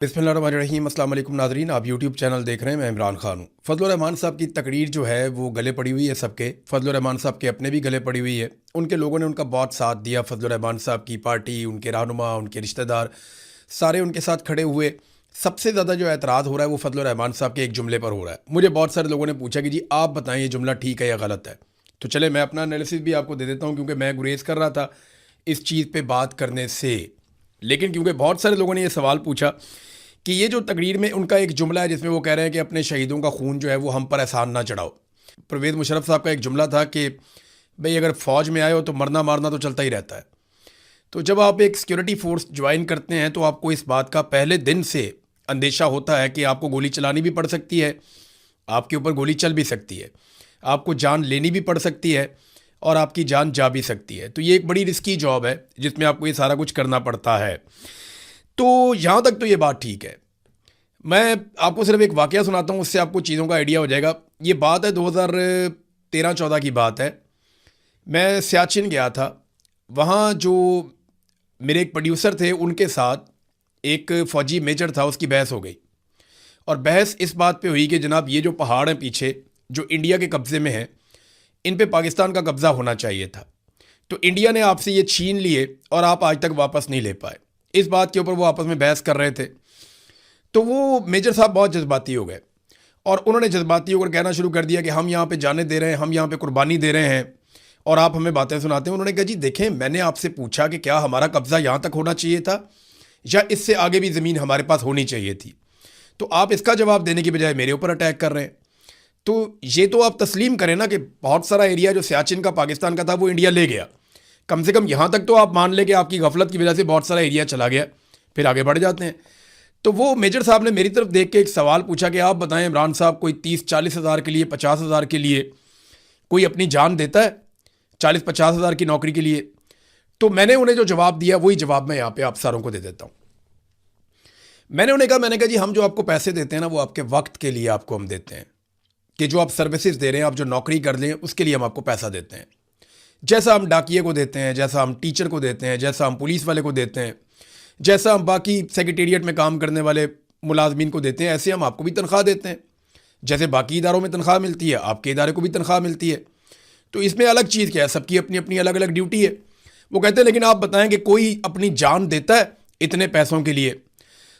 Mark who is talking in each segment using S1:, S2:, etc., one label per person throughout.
S1: बिस्मिल्लाहिर्रहमानिर्रहीम। अस्सलाम वालेकुम नाज़रीन, आप यूट्यूब चैनल देख रहे हैं। मैं इमरान खान हूँ। फ़ज़ल रहमान साहब की तकरीर जो है वो गले पड़ी हुई है सबके। फ़ज़ल रहमान साहब के अपने भी गले पड़ी हुई है। उनके लोगों ने उनका बहुत साथ दिया। फ़ज़ल रहमान साहब की पार्टी, उनके रहनुमा, उनके रिश्तेदार सारे उनके साथ खड़े हुए। सबसे ज़्यादा जो एतराज़ हो रहा है वो फ़ज़ल रहमान साहब के एक जुमले पर हो रहा है। मुझे बहुत सारे लोगों ने पूछा कि जी आप बताएं ये जुमला ठीक है या गलत है। तो चले मैं अपना एनालिसिस भी आपको दे देता हूँ, क्योंकि मैं गुरेज़ कर रहा था इस चीज़ पे बात करने से। लेकिन क्योंकि बहुत सारे लोगों ने ये सवाल पूछा कि ये जो तकरीर में उनका एक जुमला है जिसमें वो कह रहे हैं कि अपने शहीदों का खून जो है वो हम पर एहसान ना चढ़ाओ। परवेज़ मुशर्रफ साहब का एक जुमला था कि भाई अगर फ़ौज में आए हो तो मरना मारना तो चलता ही रहता है। तो जब आप एक सिक्योरिटी फोर्स ज्वाइन करते हैं तो आपको इस बात का पहले दिन से अंदेशा होता है कि आपको गोली चलानी भी पड़ सकती है, आपके ऊपर गोली चल भी सकती है, आपको जान लेनी भी पड़ सकती है और आपकी जान जा भी सकती है। तो ये एक बड़ी रिस्की जॉब है जिसमें आपको ये सारा कुछ करना पड़ता है। तो यहाँ तक तो ये बात ठीक है। मैं आपको सिर्फ एक वाकया सुनाता हूँ, उससे आपको चीज़ों का आइडिया हो जाएगा। ये बात है 2013-14 की बात है। मैं सियाचिन गया था। वहाँ जो मेरे एक प्रोड्यूसर थे उनके साथ एक फ़ौजी मेजर था, उसकी बहस हो गई। और बहस इस बात पे हुई कि जनाब ये जो पहाड़ हैं पीछे जो इंडिया के कब्ज़े में हैं, इन पे पाकिस्तान का कब्ज़ा होना चाहिए था। तो इंडिया ने आपसे ये छीन लिए और आप आज तक वापस नहीं ले पाए। इस बात के ऊपर वो आपस में बहस कर रहे थे। तो वो मेजर साहब बहुत जज्बाती हो गए और उन्होंने जज्बाती होकर कहना शुरू कर दिया कि हम यहाँ पे जाने दे रहे हैं, हम यहाँ पे कुर्बानी दे रहे हैं और आप हमें बातें सुनाते हैं। उन्होंने कहा जी देखें, मैंने आपसे पूछा कि क्या हमारा कब्ज़ा यहाँ तक होना चाहिए था या इससे आगे भी ज़मीन हमारे पास होनी चाहिए थी। तो आप इसका जवाब देने की बजाय मेरे ऊपर अटैक कर रहे हैं। तो ये तो आप तस्लीम करें ना कि बहुत सारा एरिया जो सियाचिन का पाकिस्तान का था वो इंडिया ले गया। कम से कम यहाँ तक तो आप मान लें कि आपकी गफलत की वजह से बहुत सारा एरिया चला गया, फिर आगे बढ़ जाते हैं। तो वो मेजर साहब ने मेरी तरफ देख के एक सवाल पूछा कि आप बताएं इमरान साहब, कोई 30-40 हज़ार के लिए, 50 हज़ार के लिए कोई अपनी जान देता है 40-50 हज़ार की नौकरी के लिए? तो मैंने उन्हें जो जवाब दिया वही जवाब मैं यहाँ पे आप सारों को दे देता हूँ। मैंने कहा जी हम जो आपको पैसे देते हैं ना वो आपके वक्त के लिए आपको हम देते हैं, कि जो आप सर्विसेज दे रहे हैं, आप जो नौकरी कर लें उसके लिए हम आपको पैसा देते हैं। जैसा हम डाकिए को देते हैं, जैसा हम टीचर को देते हैं, जैसा हम पुलिस वाले को देते हैं, जैसा हम बाकी सेक्रेटेरिएट में काम करने वाले मुलाजमीन को देते हैं, ऐसे हम आपको भी तनख्वाह देते हैं। जैसे बाकी इदारों में तनख्वाह मिलती है, आपके इदारे को भी तनख्वाह मिलती है। तो इसमें अलग चीज़ क्या है, सबकी अपनी अपनी अलग अलग ड्यूटी है। वो कहते हैं लेकिन आप बताएं कि कोई अपनी जान देता है इतने पैसों के लिए?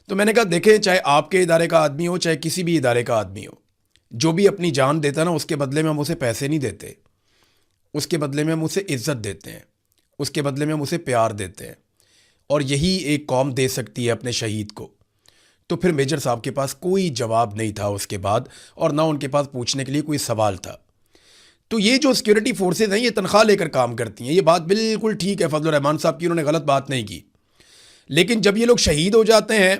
S1: तो मैंने कहा देखें, चाहे आपके इदारे का आदमी हो चाहे किसी भी इदारे का आदमी हो, जो भी अपनी जान देता है ना उसके बदले में हम उसे पैसे नहीं देते, उसके बदले में हम उसे इज्जत देते हैं, उसके बदले में हम उसे प्यार देते हैं। और यही एक कौम दे सकती है अपने शहीद को। तो फिर मेजर साहब के पास कोई जवाब नहीं था उसके बाद, और ना उनके पास पूछने के लिए कोई सवाल था। तो ये जो सिक्योरिटी फोर्सेज हैं ये तनख्वाह लेकर काम करती हैं, ये बात बिल्कुल ठीक है फजल रहमान साहब की, उन्होंने गलत बात नहीं की। लेकिन जब ये लोग शहीद हो जाते हैं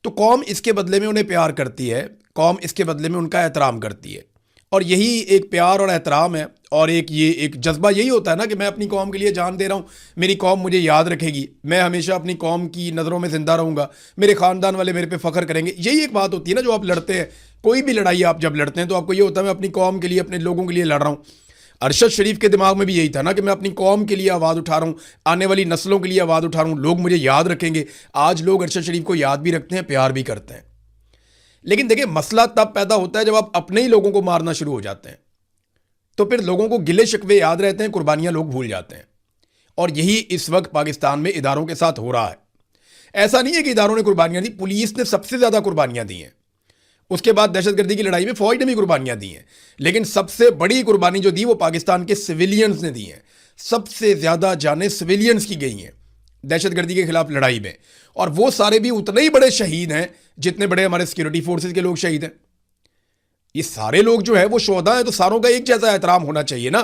S1: तो कौम इसके बदले में उन्हें प्यार करती है, कौम इसके बदले में उनका एहतराम करती है। और यही एक प्यार और एहतराम है, और ये एक जज्बा यही होता है ना कि मैं अपनी कौम के लिए जान दे रहा हूँ, मेरी कौम मुझे याद रखेगी, मैं हमेशा अपनी कौम की नज़रों में ज़िंदा रहूँगा, मेरे ख़ानदान वाले मेरे पे फ़ख्र करेंगे। यही एक बात होती है ना जो आप लड़ते हैं, कोई भी लड़ाई आप जब लड़ते हैं तो आपको ये होता है मैं अपनी कौम के लिए, अपने लोगों के लिए लड़ रहा हूँ। अरशद शरीफ के दिमाग में भी यही था ना कि मैं अपनी कौम के लिए आवाज़ उठा रहा हूँ, आने वाली नस्लों के लिए आवाज़ उठा रहा हूँ, लोग मुझे याद रखेंगे। आज लोग अरशद शरीफ को याद भी रखते हैं, प्यार भी करते हैं। लेकिन देखिए मसला तब पैदा होता है जब आप अपने ही लोगों को मारना शुरू हो जाते हैं। तो फिर लोगों को गिले शिकवे याद रहते हैं, कुर्बानियां लोग भूल जाते हैं। और यही इस वक्त पाकिस्तान में इदारों के साथ हो रहा है। ऐसा नहीं है कि इदारों ने कुर्बानियां दी, पुलिस ने सबसे ज़्यादा कुर्बानियां दी हैं। उसके बाद दहशतगर्दी की लड़ाई में फौज ने भी कुर्बानियां दी हैं। लेकिन सबसे बड़ी कुर्बानी जो दी वो पाकिस्तान के सिविलियंस ने दी हैं। सबसे ज़्यादा जानें सिविलियंस की गई हैं दहशतगर्दी के खिलाफ लड़ाई में। और वो सारे भी उतने ही बड़े शहीद हैं जितने बड़े हमारे सिक्योरिटी फोर्सेज के लोग शहीद हैं। ये सारे लोग जो है वो शोहदा हैं, तो सारों का एक जैसा एहतराम होना चाहिए ना।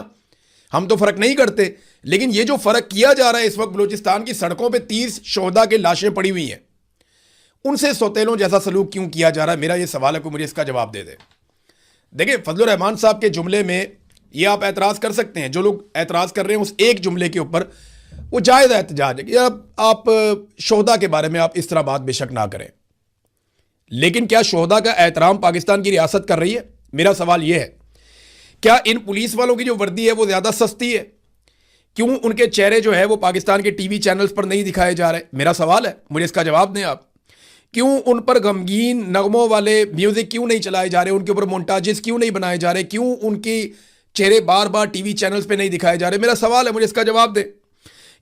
S1: हम तो फ़र्क नहीं करते, लेकिन ये जो फ़र्क किया जा रहा है इस वक्त, बलूचिस्तान की सड़कों पे 30 शोहदा के लाशें पड़ी हुई हैं, उनसे सौतेलों जैसा सलूक क्यों किया जा रहा है? मेरा ये सवाल है, कोई मुझे इसका जवाब दे दे। देखिए फजल रहमान साहब के जुमले में ये आप एतराज़ कर सकते हैं, जो लोग एतराज़ कर रहे हैं उस एक जुमले के ऊपर, वो जायज़ एहतजाज है कि आप शोहदा के बारे में आप इस तरह बात बेशक ना करें। लेकिन क्या शोहदा का एहतराम पाकिस्तान की रियासत कर रही है? मेरा सवाल यह है। क्या इन पुलिस वालों की जो वर्दी है वो ज़्यादा सस्ती है? क्यों उनके चेहरे जो है वो पाकिस्तान के टीवी चैनल्स पर नहीं दिखाए जा रहे? मेरा सवाल है, मुझे इसका जवाब दें आप। क्यों उन पर गमगीन नगमों वाले म्यूजिक क्यों नहीं चलाए जा रहे, उनके ऊपर मोन्टाजेस क्यों नहीं बनाए जा रहे, क्यों उनके चेहरे बार बार टीवी चैनल्स पे नहीं दिखाए जा रहे? मेरा सवाल है, मुझे इसका जवाब दे।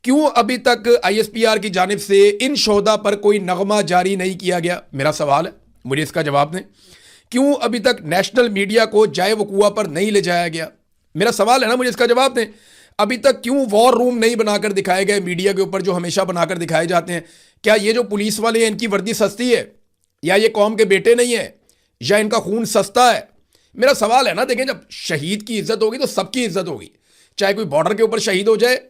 S1: क्यों अभी तक आईएसपीआर की जानिब से इन शोधा पर कोई नगमा जारी नहीं किया गया? मेरा सवाल है, मुझे इसका जवाब दें। क्यों अभी तक नेशनल मीडिया को जाए वकुआ पर नहीं ले जाया गया? मेरा सवाल है ना, मुझे इसका जवाब दें। अभी तक क्यों वॉर रूम नहीं बनाकर दिखाए गए मीडिया के ऊपर, जो हमेशा बनाकर दिखाए जाते हैं? क्या ये जो पुलिस वाले हैं इनकी वर्दी सस्ती है, या ये कौम के बेटे नहीं है, या इनका खून सस्ता है? मेरा सवाल है ना, देखें, जब शहीद की इज्जत होगी तो सबकी इज्जत होगी। चाहे कोई बॉर्डर के ऊपर शहीद हो जाए,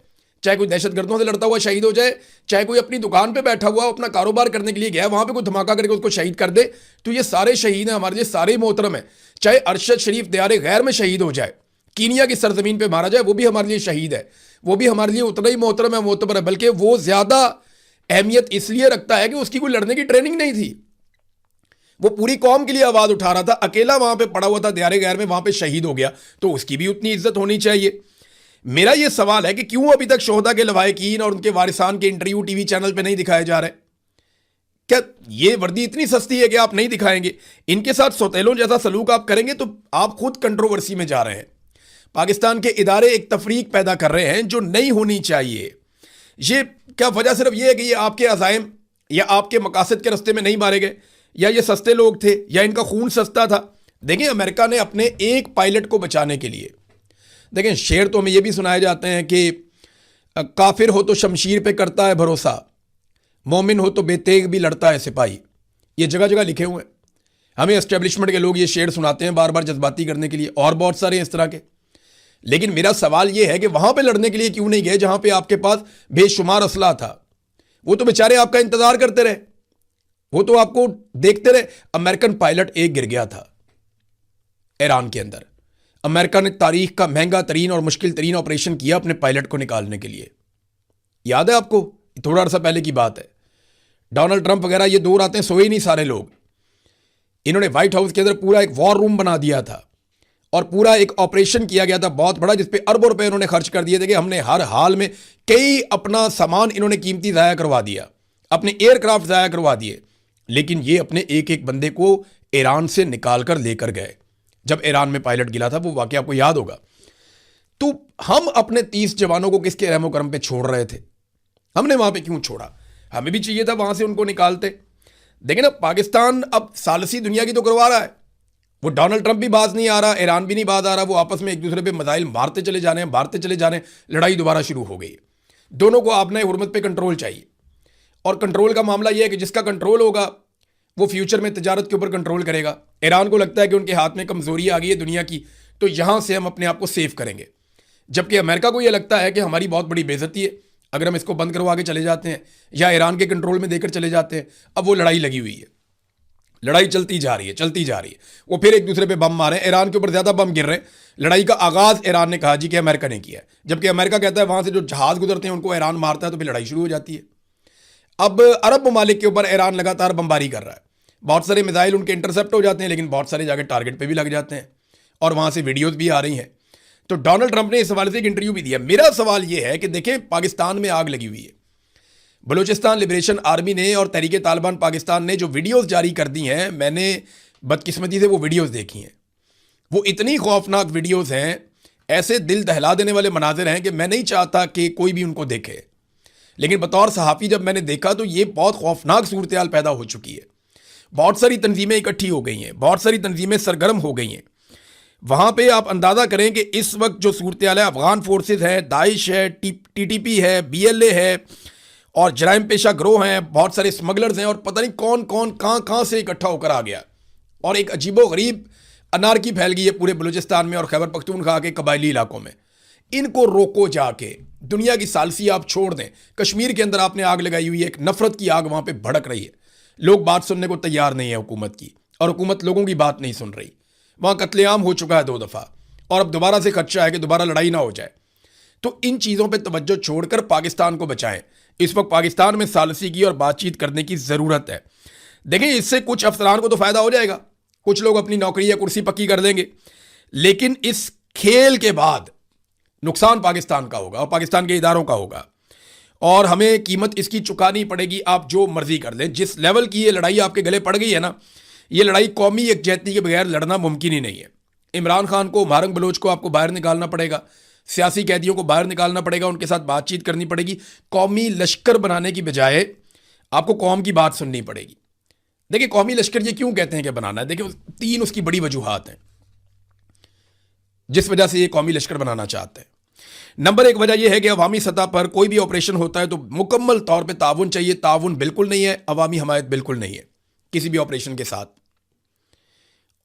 S1: चाहे कोई दहशतगर्दों से लड़ता हुआ शहीद हो जाए, चाहे कोई अपनी दुकान पे बैठा हुआ अपना कारोबार करने के लिए गया, वहां पे कोई धमाका करके उसको शहीद कर दे, तो ये सारे शहीद हैं, हमारे लिए सारे मोहतरम हैं। चाहे अरशद शरीफ दियारे गैर में शहीद हो जाए, कीनिया की सरजमीन पे मारा जाए, वो भी हमारे लिए शहीद है, वो भी हमारे लिए उतना ही मोहतरम है, मोतबर है, बल्कि वो ज्यादा अहमियत इसलिए रखता है कि उसकी कोई लड़ने की ट्रेनिंग नहीं थी। वो पूरी कौम के लिए आवाज उठा रहा था, अकेला वहां पे पड़ा हुआ था दियारे गैर में, वहां पे शहीद हो गया, तो उसकी भी उतनी इज्जत होनी चाहिए। मेरा यह सवाल है कि क्यों अभी तक शोहदा के लवाहिकीन और उनके वारिसान के इंटरव्यू टीवी चैनल पे नहीं दिखाए जा रहे? क्या ये वर्दी इतनी सस्ती है कि आप नहीं दिखाएंगे? इनके साथ सौतेलों जैसा सलूक आप करेंगे तो आप खुद कंट्रोवर्सी में जा रहे हैं। पाकिस्तान के इदारे एक तफरीक पैदा कर रहे हैं जो नहीं होनी चाहिए। ये क्या वजह सिर्फ ये है कि ये आपके अजाइम या आपके मकासद के रास्ते में नहीं मारे गए, या ये सस्ते लोग थे, या इनका खून सस्ता था? देखें, अमेरिका ने अपने एक पायलट को बचाने के लिए, देखें, शेर तो हमें यह भी सुनाए जाते हैं कि काफिर हो तो शमशीर पे करता है भरोसा, मोमिन हो तो बेतेग भी लड़ता है सिपाही। ये जगह जगह लिखे हुए हैं। हमें एस्टेब्लिशमेंट के लोग ये शेर सुनाते हैं बार बार जज्बाती करने के लिए, और बहुत सारे इस तरह के। लेकिन मेरा सवाल ये है कि वहां पे लड़ने के लिए क्यों नहीं गए जहां पे आपके पास बेशुमार असला था? वो तो बेचारे आपका इंतजार करते रहे, वो तो आपको देखते रहे। अमेरिकन पायलट एक गिर गया था ईरान के अंदर। अमेरिका ने तारीख का महंगा तरीन और मुश्किल तरीन ऑपरेशन किया अपने पायलट को निकालने के लिए। याद है आपको? थोड़ा अर्सा पहले की बात है। डोनाल्ड ट्रंप वगैरह ये दो रातें सोए ही नहीं सारे लोग। इन्होंने व्हाइट हाउस के अंदर पूरा एक वॉर रूम बना दिया था और पूरा एक ऑपरेशन किया गया था बहुत बड़ा, जिसपे अरबों रुपए इन्होंने खर्च कर दिए थे कि हमने हर हाल में कई अपना सामान इन्होंने कीमती ज़ाया करवा दिया, अपने एयरक्राफ्ट ज़ाया करवा दिए। लेकिन ये अपने एक एक बंदे को ईरान से निकाल कर लेकर गए। जब ईरान में पायलट गिला था, वो वाकया आपको याद होगा। तो हम अपने 30 जवानों को किसके रहमो करम पे छोड़ रहे थे? हमने वहां पे क्यों छोड़ा? हमें भी चाहिए था वहां से उनको निकालते। देखिए ना, पाकिस्तान अब सालसी दुनिया की तो करवा रहा है। वो डोनाल्ड ट्रंप भी बाज नहीं आ रहा, ईरान भी नहीं बाज आ रहा, वो आपस में एक दूसरे पे मिसाइल मारते चले जा रहे हैं, मारते चले जा रहे हैं। लड़ाई दोबारा शुरू हो गई। दोनों को आपने हुर्मत पे कंट्रोल चाहिए, और कंट्रोल का मामला यह है कि जिसका कंट्रोल होगा वो फ्यूचर में तिजारत के ऊपर कंट्रोल करेगा। ईरान को लगता है कि उनके हाथ में कमजोरी आ गई है दुनिया की, तो यहां से हम अपने आप को सेव करेंगे। जबकि अमेरिका को यह लगता है कि हमारी बहुत बड़ी बेइज्जती है अगर हम इसको बंद करवा के चले जाते हैं या ईरान के कंट्रोल में देकर चले जाते हैं। अब वो लड़ाई लगी हुई है, लड़ाई चलती जा रही है, चलती जा रही है। वो फिर एक दूसरे पे बम मारे, ईरान के ऊपर ज्यादा बम गिर रहे हैं। लड़ाई का आगाज ईरान ने कहा जी कि अमेरिका ने किया है, जबकि अमेरिका कहता है वहां से जो जहाज गुजरते हैं उनको ईरान मारता है, तो फिर लड़ाई शुरू हो जाती है। अब अरब ममालिक के ऊपर ईरान लगातार बमबारी कर रहा है। बहुत सारे मिसाइल उनके इंटरसेप्ट हो जाते हैं, लेकिन बहुत सारे जाके टारगेट पे भी लग जाते हैं, और वहां से वीडियोस भी आ रही हैं। तो डोनाल्ड ट्रंप ने इस हवाले से एक इंटरव्यू भी दिया। मेरा सवाल यह है कि देखें, पाकिस्तान में आग लगी हुई है। बलूचिस्तान लिबरेशन आर्मी ने और तहरीके तालिबान पाकिस्तान ने जो वीडियोस जारी कर दी हैं, मैंने बदकिस्मती से वो वीडियोस देखी हैं। वो इतनी खौफनाक वीडियोस हैं, ऐसे दिल दहला देने वाले मनाजिर हैं कि मैं नहीं चाहता कि कोई भी उनको देखे। लेकिन बतौर सहाफ़ी जब मैंने देखा तो ये बहुत खौफनाक सूरत हाल पैदा हो चुकी है। बहुत सारी तंजीमें इकट्ठी हो गई हैं, बहुत सारी तंजीमें सरगर्म हो गई हैं। वहाँ पे आप अंदाज़ा करें कि इस वक्त जो सूरत हाल है, अफगान फोर्सेस है, दाइश है, TTP है, BLA है, और जराइम पेशा ग्रोह हैं, बहुत सारे स्मगलर्स हैं, और पता नहीं कौन कौन कहाँ से इकट्ठा होकर आ गया। और एक अजीबो गरीब अनारकी फैल गई है पूरे बलूचिस्तान में और खैबर पख्तूनख्वा के कबायली इलाकों में। इनको रोको जाके। दुनिया की सालसी आप छोड़ दें, कश्मीर के अंदर आपने आग लगाई हुई है, एक नफरत की आग वहाँ पे भड़क रही है। लोग बात सुनने को तैयार नहीं है हुकूमत की, और हुकूमत लोगों की बात नहीं सुन रही। वहाँ कत्लेआम हो चुका है 2 दफ़ा, और अब दोबारा से खदशा है कि दोबारा लड़ाई ना हो जाए। तो इन चीज़ों पर तवज्जो छोड़कर पाकिस्तान को बचाएं। इस वक्त पाकिस्तान में सालसी की और बातचीत करने की ज़रूरत है। देखिए, इससे कुछ अफसरान को तो फ़ायदा हो जाएगा, कुछ लोग अपनी नौकरी या कुर्सी पक्की कर देंगे, लेकिन इस खेल के बाद नुकसान पाकिस्तान का होगा और पाकिस्तान के इदारों का होगा। और हमें कीमत इसकी चुकानी पड़ेगी, आप जो मर्जी कर लें। जिस लेवल की ये लड़ाई आपके गले पड़ गई है ना, ये लड़ाई कौमी यकजहती के बगैर लड़ना मुमकिन ही नहीं है। इमरान खान को, मारंग बलोच को आपको बाहर निकालना पड़ेगा, सियासी कैदियों को बाहर निकालना पड़ेगा, उनके साथ बातचीत करनी पड़ेगी। कौमी लश्कर बनाने की बजाय आपको कौम की बात सुननी पड़ेगी। देखिए कौमी लश्कर ये क्यों कहते हैं कि बनाना है, देखिए 3 उसकी बड़ी वजूहात हैं जिस वजह से ये कौमी लश्कर बनाना चाहते हैं। नंबर 1 वजह यह है कि अवामी सतह पर कोई भी ऑपरेशन होता है तो मुकम्मल तौर पे ताउन चाहिए। ताउन बिल्कुल नहीं है, अवामी हमायत बिल्कुल नहीं है किसी भी ऑपरेशन के साथ।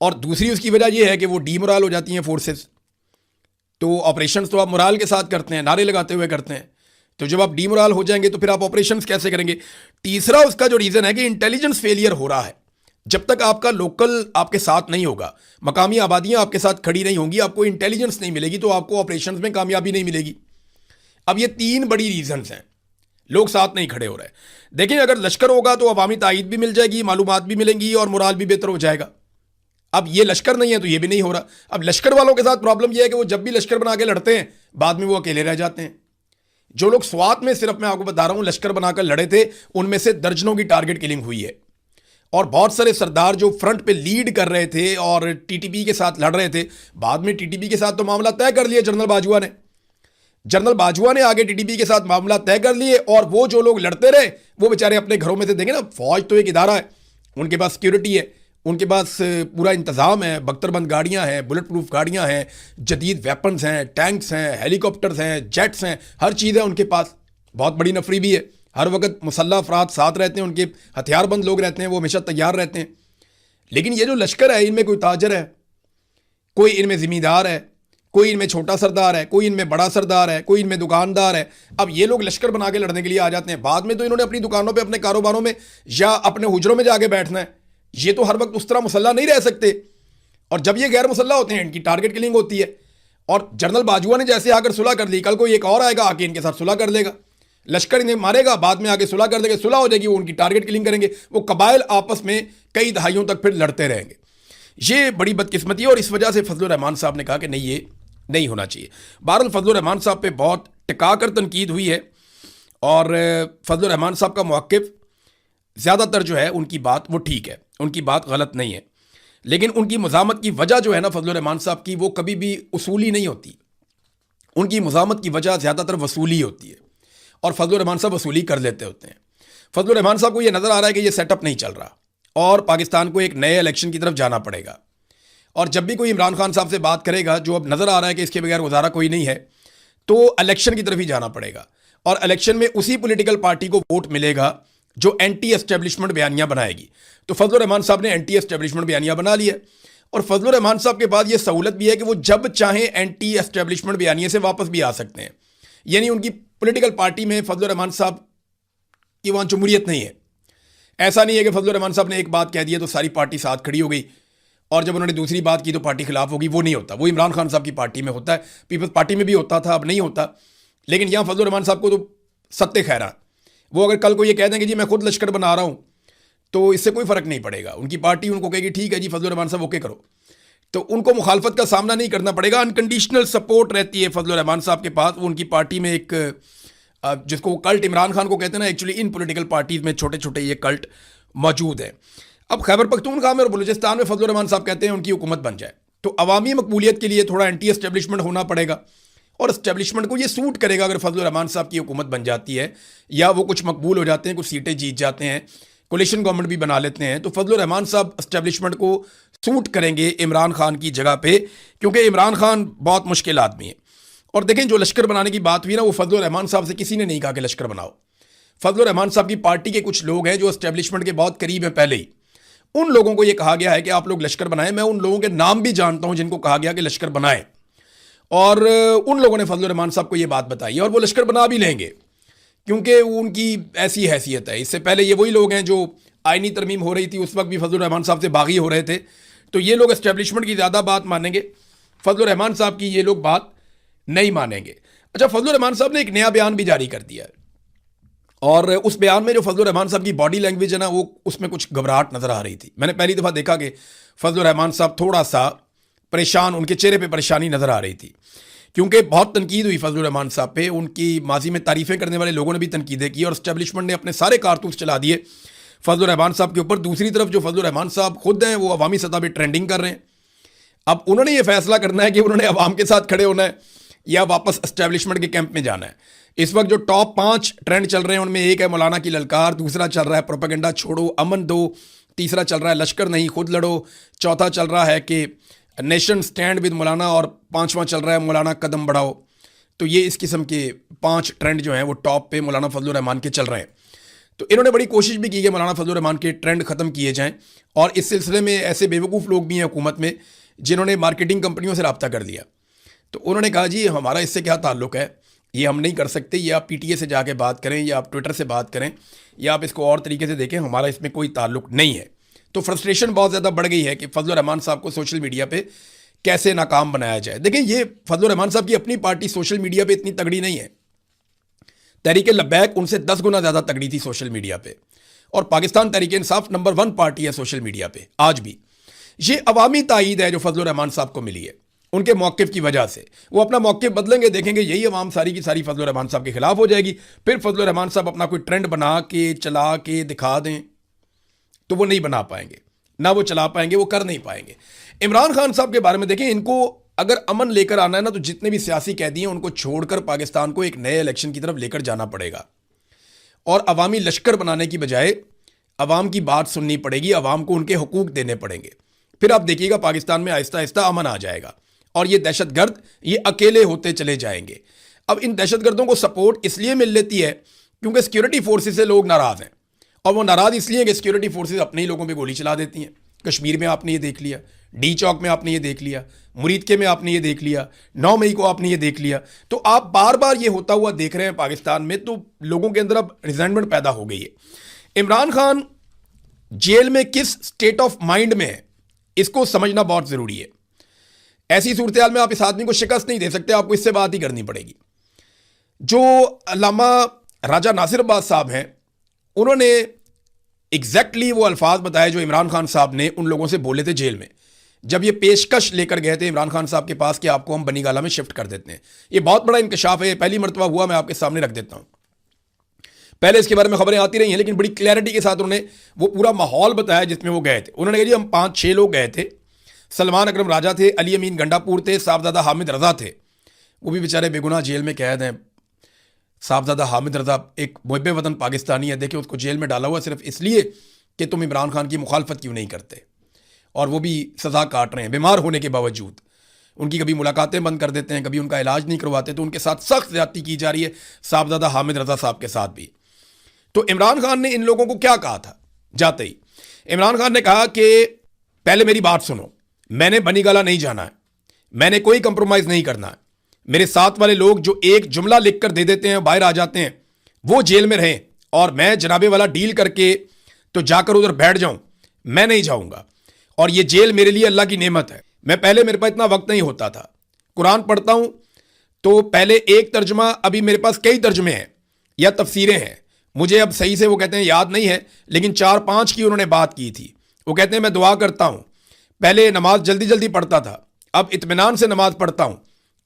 S1: और दूसरी उसकी वजह यह है कि वो डीमोरल हो जाती हैं फोर्सेस। तो ऑपरेशंस तो आप मोराल के साथ करते हैं, नारे लगाते हुए करते हैं, तो जब आप डीमोरल हो जाएंगे तो फिर आप ऑपरेशंस कैसे करेंगे। तीसरा उसका जो रीज़न है कि इंटेलिजेंस फेलियर हो रहा है। जब तक आपका लोकल आपके साथ नहीं होगा, मकामी आबादियां आपके साथ खड़ी नहीं होंगी, आपको इंटेलिजेंस नहीं मिलेगी, तो आपको ऑपरेशंस में कामयाबी नहीं मिलेगी। अब ये 3 बड़ी रीजंस हैं, लोग साथ नहीं खड़े हो रहे। देखिए अगर लश्कर होगा तो अवामी तायद भी मिल जाएगी, मालूमात भी मिलेंगी और मोराल भी बेहतर हो जाएगा। अब ये लश्कर नहीं है तो ये भी नहीं हो रहा। अब लश्कर वालों के साथ प्रॉब्लम यह है कि वो जब भी लश्कर बना के लड़ते हैं बाद में वो अकेले रह जाते हैं। जो लोग स्वात में, सिर्फ मैं आपको बता रहा हूं, लश्कर बनाकर लड़े थे, उनमें से दर्जनों की टारगेट किलिंग हुई है। और बहुत सारे सरदार जो फ्रंट पे लीड कर रहे थे और टीटीपी के साथ लड़ रहे थे, बाद में टीटीपी के साथ तो मामला तय कर लिया जनरल बाजवा ने। जनरल बाजवा ने आगे टीटीपी के साथ मामला तय कर लिए और वो जो लोग लड़ते रहे वो बेचारे अपने घरों में से, देखें ना, फौज तो एक इदारा है, उनके पास सिक्योरिटी है, उनके पास पूरा इंतज़ाम है, बख्तरबंद गाड़ियां हैं, बुलेट प्रूफ गाड़ियां हैं, जदीद वेपन्स हैं, टैंक्स हैं, हेलीकॉप्टर्स हैं, जेट्स हैं, हर चीज़ है उनके पास। बहुत बड़ी नफरी भी है, हर वक्त मुसल्लह अफराद साथ रहते हैं, उनके हथियारबंद लोग रहते हैं, वो हमेशा तैयार रहते हैं। लेकिन ये जो लश्कर है, इनमें कोई ताजर है, कोई इनमें ज़िम्मेदार है, कोई इनमें छोटा सरदार है, कोई इनमें बड़ा सरदार है, कोई इनमें दुकानदार है। अब ये लोग लश्कर बना के लड़ने के लिए आ जाते हैं, बाद में तो इन्होंने अपनी दुकानों पे, अपने कारोबारों में या अपने हुजरों में जाके बैठना है। ये तो हर वक्त उस तरह मुसल्ला नहीं रह सकते। और जब ये गैर मुसल्ला होते हैं, इनकी टारगेट किलिंग होती है। और जनरल बाजवा ने जैसे आकर सुलह कर ली, कल को एक और आएगा आके इनके साथ सुलह कर लेगा, लश्कर इन्हें मारेगा, बाद में आगे सुलह कर देगा, सुलह हो जाएगी, वो उनकी टारगेट किलिंग करेंगे, वो कबाइल आपस में कई दहाइयों तक फिर लड़ते रहेंगे। ये बड़ी बदकिस्मती है और इस वजह से फजलुर रहमान साहब ने कहा कि नहीं, ये नहीं होना चाहिए। बहरहाल फजलुर रहमान साहब पे बहुत टिका कर तनकीद हुई है और फजलुर रहमान साहब का मौक़िफ़ ज़्यादातर जो है उनकी बात वो ठीक है, उनकी बात गलत नहीं है। लेकिन उनकी मज़ामत की वजह जो है ना फजलुर रहमान साहब की, वो कभी भी उसूली नहीं होती। उनकी मज़ामत की वजह ज़्यादातर वसूली होती है और फजलुर रहमान साहब वसूली कर लेते होते हैं। फजलुर रहमान साहब को ये नज़र आ रहा है कि ये सेटअप नहीं चल रहा और पाकिस्तान को एक नए इलेक्शन की तरफ जाना पड़ेगा। और जब भी कोई इमरान खान साहब से बात करेगा, जो अब नज़र आ रहा है कि इसके बगैर गुजारा कोई नहीं है, तो इलेक्शन की तरफ ही जाना पड़ेगा। और इलेक्शन में उसी पॉलिटिकल पार्टी को वोट मिलेगा जो एंटी एस्टेब्लिशमेंट बयानियाँ बनाएगी। तो फजलुर रहमान साहब ने एंटी एस्टेब्लिशमेंट बयानियाँ बना ली है। और फजलुर रहमान साहब के बाद ये सहूलत भी है कि वो जब चाहें एंटी एस्टेब्लिशमेंट बयानिए से वापस भी आ सकते हैं। यानी उनकी पॉलिटिकल पार्टी में फजलुर रहमान साहब की वहाँ जमहूरियत नहीं है। ऐसा नहीं है कि फजलुर रहमान साहब ने एक बात कह दी है तो सारी पार्टी साथ खड़ी हो गई और जब उन्होंने दूसरी बात की तो पार्टी खिलाफ होगी। वो नहीं होता, वो इमरान खान साहब की पार्टी में होता है, पीपल्स पार्टी में भी होता था, अब नहीं होता। लेकिन यहाँ फजलुर रहमान साहब को तो सत्ते खैरा, वो अगर कल को ये कह दें कि जी मैं खुद लश्कर बना रहा हूँ तो इससे कोई फ़र्क नहीं पड़ेगा। उनकी पार्टी उनको कहेगी ठीक है जी फजलुर रहमान साहब ओके करो, तो उनको मुखालफत का सामना नहीं करना पड़ेगा। अनकंडीशनल सपोर्ट रहती है फजलुर रहमान साहब के पास। वो उनकी पार्टी में एक जिसको वो कल्ट इमरान खान को कहते हैं ना, एक्चुअली इन पॉलिटिकल पार्टीज़ में छोटे छोटे ये कल्ट मौजूद है। अब खैबर पख्तूनख्वा में और बलूचिस्तान में फजलुर रहमान साहब कहते हैं उनकी हुकूमत बन जाए तो अवामी मकबूलियत के लिए थोड़ा एंटी एस्टेब्लिशमेंट होना पड़ेगा और एस्टेब्लिशमेंट को ये सूट करेगा अगर फजलुर रहमान साहब की हुकूमत बन जाती है या वो कुछ मकबूल हो जाते हैं, कुछ सीटें जीत जाते हैं, कोलिशन गवर्नमेंट भी बना लेते हैं, तो फजलुर रहमान साहब एस्टेब्लिशमेंट को सूट करेंगे इमरान खान की जगह पे, क्योंकि इमरान खान बहुत मुश्किल आदमी है। और देखें जो लश्कर बनाने की बात हुई ना, वो फजलुर रहमान साहब से किसी ने नहीं कहा कि लश्कर बनाओ। फजलुर रहमान साहब की पार्टी के कुछ लोग हैं जो एस्टेब्लिशमेंट के बहुत करीब हैं पहले ही, उन लोगों को ये कहा गया है कि आप लोग लश्कर बनाएं। मैं उन लोगों के नाम भी जानता हूं जिनको कहा गया कि लश्कर बनाएं और उन लोगों ने फजलुर रहमान साहब को ये बात बताई और वो लश्कर बना भी लेंगे क्योंकि उनकी ऐसी हैसियत है। इससे पहले ये वही लोग हैं जो आईनी तरमीम हो रही थी उस वक्त भी फजलुर रहमान साहब से बागी हो रहे थे, तो ये लोग एस्टेब्लिशमेंट की ज़्यादा बात मानेंगे, फजलुर रहमान साहब की ये लोग बात नहीं मानेंगे। अच्छा, फजलुर रहमान साहब ने एक नया बयान भी जारी कर दिया है और उस बयान में जो फजलुर रहमान साहब की बॉडी लैंग्वेज है ना, वो उसमें कुछ घबराहट नज़र आ रही थी। मैंने पहली दफ़ा देखा कि फजलुर रहमान साहब थोड़ा सा परेशान, उनके चेहरे पे परेशानी नज़र आ रही थी क्योंकि बहुत तनकीद हुई फजलुर रहमान साहब पे, उनकी माजी में तारीफ़ें करने वाले लोगों ने भी तनकीदें की और इस्टेब्लिशमेंट ने अपने सारे कारतूस चला दिए फजलुर रहमान साहब के ऊपर। दूसरी तरफ जो फजलुर रहमान साहब खुद हैं वो अवामी सतह पर ट्रेंडिंग कर रहे हैं। अब उन्होंने ये फैसला करना है कि उन्होंने अवाम के साथ खड़े होना है या वापस इस्टेब्लिशमेंट के कैंप में जाना है। इस वक्त जो टॉप 5 ट्रेंड चल रहे हैं उनमें एक है मौलाना की ललकार, दूसरा चल रहा है प्रोपेगेंडा छोड़ो अमन दो, तीसरा चल रहा है लश्कर नहीं खुद लड़ो, चौथा चल रहा है कि नेशन स्टैंड विद मौलाना और पांचवा चल रहा है मौलाना कदम बढ़ाओ। तो ये इस किस्म के 5 ट्रेंड जो हैं वो टॉप पे मौलाना फजलुर रहमान के चल रहे हैं। तो इन्होंने बड़ी कोशिश भी की कि मौलाना फजलुर रहमान के ट्रेंड ख़त्म किए जाएं और इस सिलसिले में ऐसे बेवकूफ़ लोग भी हैं हुकूमत में जिन्होंने मार्केटिंग कंपनियों से रब्ता कर लिया। तो उन्होंने कहा जी हमारा इससे क्या ताल्लुक़ है, ये हम नहीं कर सकते, ये आप PTA से जाके बात करें या आप ट्विटर से बात करें या आप इसको और तरीके से देखें, हमारा इसमें कोई ताल्लुक़ नहीं है। तो फ्रस्ट्रेशन बहुत ज़्यादा बढ़ गई है कि फजलुर रहमान साहब को सोशल मीडिया पे कैसे नाकाम बनाया जाए। देखें ये फजलुर रहमान साहब की अपनी पार्टी सोशल मीडिया पे इतनी तगड़ी नहीं है, तहरीक लब्बैक उनसे 10 गुना ज़्यादा तगड़ी थी सोशल मीडिया पे, और पाकिस्तान तहरीक इंसाफ नंबर 1 पार्टी है सोशल मीडिया पे आज भी। ये अवामी तायीद है जो फजलुर रहमान साहब को मिली है उनके मौक़िफ़ की वजह से। वो अपना मौक़िफ़ बदलेंगे, देखेंगे यही अवाम सारी की सारी फजलुर रहमान साहब के खिलाफ हो जाएगी, फिर फजलुर रहमान साहब अपना कोई ट्रेंड बना के चला के दिखा दें तो वो नहीं बना पाएंगे, ना वो चला पाएंगे, वो कर नहीं पाएंगे। इमरान खान साहब के बारे में देखें, इनको अगर अमन लेकर आना है ना तो जितने भी सियासी कैदी हैं उनको छोड़कर पाकिस्तान को एक नए इलेक्शन की तरफ लेकर जाना पड़ेगा और अवामी लश्कर बनाने की बजाय अवाम की बात सुननी पड़ेगी, अवाम को उनके हुकूक देने पड़ेंगे। फिर आप देखिएगा पाकिस्तान में आहिस्ता आहिस्ता अमन आ जाएगा और ये दहशतगर्द ये अकेले होते चले जाएंगे। अब इन दहशतगर्दों को सपोर्ट इसलिए मिल लेती है क्योंकि सिक्योरिटी फोर्सेस से लोग नाराज़ हैं, और वो नाराज़ इसलिए हैं कि सिक्योरिटी फोर्सेस अपने ही लोगों पे गोली चला देती हैं। कश्मीर में आपने ये देख लिया, डी चौक में आपने ये देख लिया, मुरीदके में आपने ये देख लिया, 9 मई को आपने ये देख लिया। तो आप बार बार ये होता हुआ देख रहे हैं पाकिस्तान में, तो लोगों के अंदर अब रिजेंटमेंट पैदा हो गई है। इमरान खान जेल में किस स्टेट ऑफ माइंड में है इसको समझना बहुत ज़रूरी है। ऐसी सूरत हाल में आप इस आदमी को शिकस्त नहीं दे सकते, आपको इससे बात ही करनी पड़ेगी। जो अल्लामा राजा नासिर अब्बास साहब हैं उन्होंने एग्जैक्टली वो अल्फाज बताए जो इमरान खान साहब ने उन लोगों से बोले थे जेल में, जब ये पेशकश लेकर गए थे इमरान खान साहब के पास कि आपको हम बनीगाला में शिफ्ट कर देते हैं। ये बहुत बड़ा इंकशाफ है, ये पहली मरतबा हुआ, मैं आपके सामने रख देता हूँ। पहले इसके बारे में खबरें आती रही हैं लेकिन बड़ी क्लैरिटी के साथ उन्होंने वो पूरा माहौल बताया जिसमें वो गए थे। उन्होंने कहा जी हम 5-6 लोग गए थे, सलमान अकरम राजा थे, अली अमीन गंडापुर थे, साहबजादा हामिद रज़ा थे, वो भी बेचारे बेगुनाह जेल में कैद हैं। साहबजादा हामिद रज़ा एक मुहब्ब वतन पाकिस्तानी है, देखिए उसको जेल में डाला हुआ सिर्फ इसलिए कि तुम इमरान खान की मुखालफत क्यों नहीं करते, और वो भी सज़ा काट रहे हैं बीमार होने के बावजूद। उनकी कभी मुलाकातें बंद कर देते हैं, कभी उनका इलाज नहीं करवाते, तो उनके साथ सख्त ज़्यादती की जा रही है साहबजादा हामिद रज़ा साहब के साथ भी। तो इमरान खान ने इन लोगों को क्या कहा था जाते ही? इमरान खान ने कहा कि पहले मेरी बात सुनो, मैंने बनीगाला नहीं जाना है, मैंने कोई कंप्रोमाइज़ नहीं करना है, मेरे साथ वाले लोग जो एक जुमला लिख कर दे देते हैं बाहर आ जाते हैं वो जेल में रहें, और मैं जनाबे वाला डील करके तो जाकर उधर बैठ जाऊं, मैं नहीं जाऊंगा। और ये जेल मेरे लिए अल्लाह की नेमत है। मैं पहले मेरे पास इतना वक्त नहीं होता था, कुरान पढ़ता हूं तो पहले एक तर्जमा, अभी मेरे पास कई तर्जमे हैं या तफसीरें हैं, मुझे अब सही से वो कहते हैं याद नहीं है, लेकिन 4-5 की उन्होंने बात की थी। वो कहते हैं मैं दुआ करता हूं, पहले नमाज जल्दी जल्दी पढ़ता था, अब इत्मीनान से नमाज पढ़ता हूं,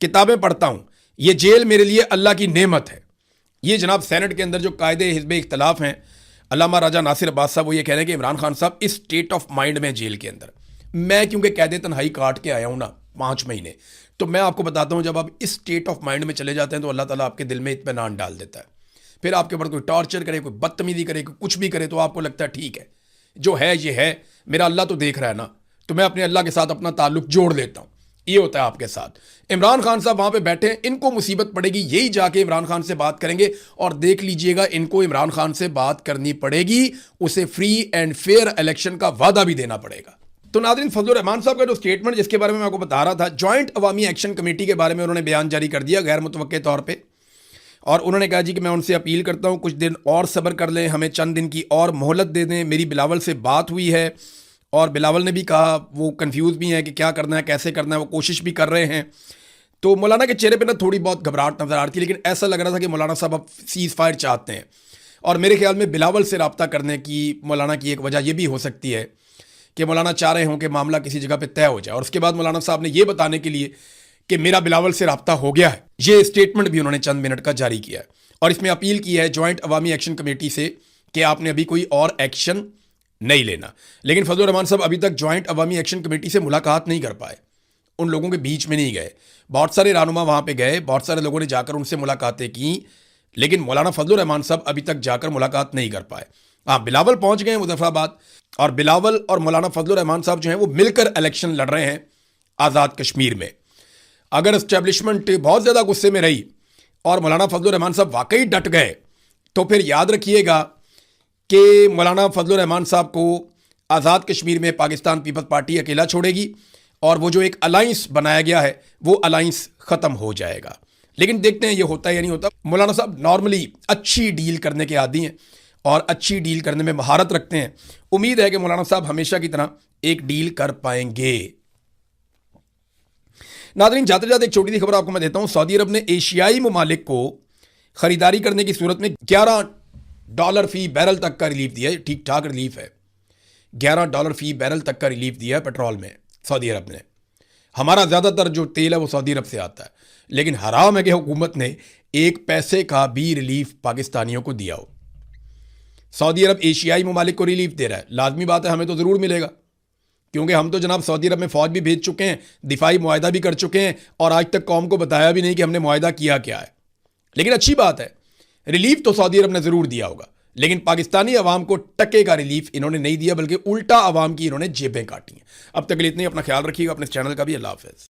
S1: किताबें पढ़ता हूं, ये जेल मेरे लिए अल्लाह की नेमत है। ये जनाब सेनेट के अंदर जो कायदे हिज़्ब इख्तलाफ हैं, अल्लामा राजा नासिर अब्बास साहब वो ये कह रहे हैं कि इमरान खान साहब इस स्टेट ऑफ माइंड में जेल के अंदर। मैं क्योंकि कैदे तन्हाई काट के आया हूं ना 5 महीने, तो मैं आपको बताता हूं जब आप इस स्टेट ऑफ माइंड में चले जाते हैं तो अल्लाह ताला आपके दिल में इत्मीनान डाल देता है। फिर आपके ऊपर कोई टॉर्चर करे, कोई बदतमीजी करे, कोई कुछ भी करे, तो आपको लगता है ठीक है जो है ये है, मेरा अल्लाह तो देख रहा है ना, तो मैं अपने अल्लाह के साथ अपना ताल्लुक जोड़ लेता हूँ। ये होता है आपके साथ। इमरान खान साहब वहाँ पे बैठे हैं, इनको मुसीबत पड़ेगी, यही जाके इमरान खान से बात करेंगे, और देख लीजिएगा इनको इमरान खान से बात करनी पड़ेगी, उसे फ्री एंड फेयर इलेक्शन का वादा भी देना पड़ेगा। तो नाज़रीन, फजलुर रहमान साहब का जो स्टेटमेंट जिसके बारे में मैं आपको बता रहा था, जॉइंट अवामी एक्शन कमेटी के बारे में उन्होंने बयान जारी कर दिया गैर मुतवक्के तौर पर, और उन्होंने कहा जी कि मैं उनसे अपील करता हूँ कुछ दिन और सब्र कर लें, हमें चंद दिन की और मोहलत दे दें। मेरी बिलावल से बात हुई है और बिलावल ने भी कहा, वो कंफ्यूज भी हैं कि क्या करना है कैसे करना है, वो कोशिश भी कर रहे हैं। तो मौलाना के चेहरे पे ना थोड़ी बहुत घबराहट नज़र आ रही थी, लेकिन ऐसा लग रहा था कि मौलाना साहब अब सीज़ फायर चाहते हैं। और मेरे ख्याल में बिलावल से रब्ता करने की मौलाना की एक वजह यह भी हो सकती है कि मौलाना चाह रहे हों कि मामला किसी जगह पे तय हो जाए, और उसके बाद मौलाना साहब ने यह बताने के लिए कि मेरा बिलावल से राब्ता हो गया है। ये स्टेटमेंट भी उन्होंने चंद मिनट का जारी किया है और इसमें अपील की है ज्वाइंट अवामी एक्शन कमेटी से कि आपने अभी कोई और एक्शन नहीं लेना। लेकिन फजलुर रहमान साहब अभी तक ज्वाइंट अवामी एक्शन कमेटी से मुलाकात नहीं कर पाए, उन लोगों के बीच में नहीं गए। बहुत सारे रहनुमा वहाँ पे गए, बहुत सारे लोगों ने जाकर उनसे मुलाकातें की, लेकिन मौलाना फजलुर रहमान साहब अभी तक जाकर मुलाकात नहीं कर पाए। हाँ, बिलावल पहुँच गए मुजफ्फराबाद और बिलावल और मौलाना फजलुर रहमान साहब जो हैं वो मिलकर इलेक्शन लड़ रहे हैं आज़ाद कश्मीर में। अगर एस्टेब्लिशमेंट बहुत ज़्यादा गुस्से में रही और मौलाना फजलुर रहमान साहब वाकई डट गए तो फिर याद रखिएगा कि मौलाना फजलुर रहमान साहब को आज़ाद कश्मीर में पाकिस्तान पीपल्स पार्टी अकेला छोड़ेगी और वो जो एक अलाइंस बनाया गया है वो अलाइंस ख़त्म हो जाएगा। लेकिन देखते हैं ये होता है या नहीं होता। मौलाना साहब नॉर्मली अच्छी डील करने के आदी हैं और अच्छी डील करने में महारत रखते हैं। उम्मीद है कि मौलाना साहब हमेशा की तरह एक डील कर पाएंगे। नाज़रीन, जाते जाते एक छोटी सी खबर आपको मैं देता हूं। सऊदी अरब ने एशियाई ममालिक को खरीदारी करने की सूरत में $11 फी बैरल तक का रिलीफ दिया है। ठीक ठाक रिलीफ है, $11 फी बैरल तक का रिलीफ दिया है पेट्रोल में सऊदी अरब ने। हमारा ज़्यादातर जो तेल है वो सऊदी अरब से आता है, लेकिन हराम है कि हुकूमत ने एक पैसे का भी रिलीफ पाकिस्तानियों को दिया हो। सऊदी अरब एशियाई ममालिक को रिलीफ दे रहा है, लाजमी बात है हमें तो ज़रूर मिलेगा, क्योंकि हम तो जनाब सऊदी अरब में फ़ौज भी भेज चुके हैं, दिफाई मुआहदा भी कर चुके हैं और आज तक कौम को बताया भी नहीं कि हमने मुआहदा किया क्या है। लेकिन अच्छी बात है, रिलीफ तो सऊदी अरब ने ज़रूर दिया होगा, लेकिन पाकिस्तानी अवाम को टके का रिलीफ इन्होंने नहीं दिया, बल्कि उल्टा अवाम की इन्होंने जेबें काटी हैं। अब तक के लिए इतने, अपना ख्याल रखिएगा, अपने चैनल का भी। अल्लाह हाफ़िज़।